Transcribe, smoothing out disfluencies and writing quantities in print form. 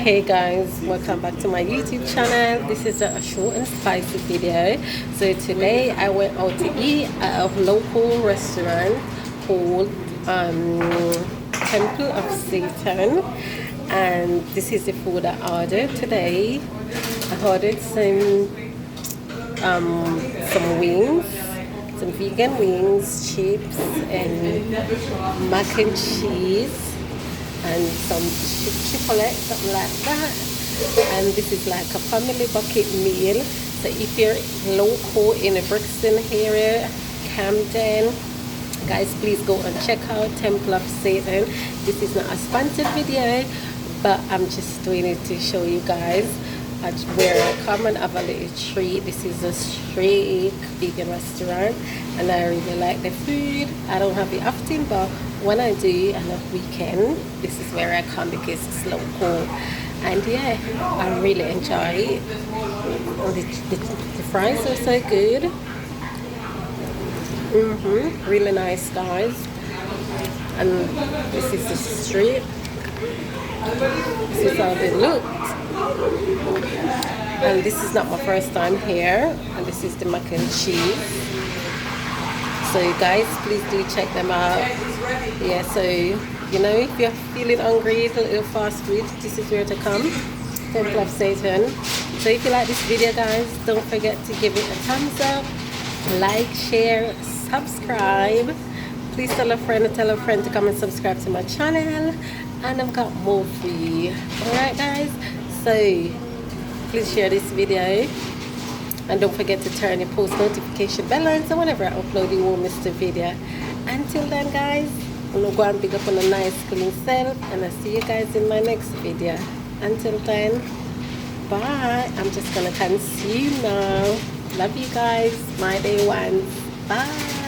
Hey guys, welcome back to my YouTube channel. This is a short and spicy video. So today I went out to eat at a local restaurant called Temple of Satan, and this is the food I ordered today. I ordered some wings, some vegan wings, chips, and mac and cheese, and some chocolate, something like that. And this is like a family bucket meal. So if you're local in the Brixton area, Camden, guys, please go and check out Temple of Satan. This is not a sponsored video, but I'm just doing it to show you guys where I come and have a little treat. This is a straight vegan restaurant, and I really like the food. I don't have it often, but when I do on a weekend, this is where I come because it's local. And yeah, I really enjoy it. The fries are so good. Really nice, guys. And this is the street. This is how they look. And this is not my first time here. And this is the mac and cheese. So guys, please do check them out. Yeah, so you know, if you're feeling hungry, a little fast food, this is where to come. Temple of Satan. So if you like this video, guys, don't forget to give it a thumbs up, like, share, subscribe. Please tell a friend to come and subscribe to my channel, and I've got more for you. Alright guys, so please share this video, and don't forget to turn your post notification bell on so whenever I upload you won't miss the video. Until then guys, I'm gonna go and pick up on a nice clean self, and I'll see you guys in my next video. Until then, bye. I'm just gonna consume now. Love you guys, my day ones. Bye.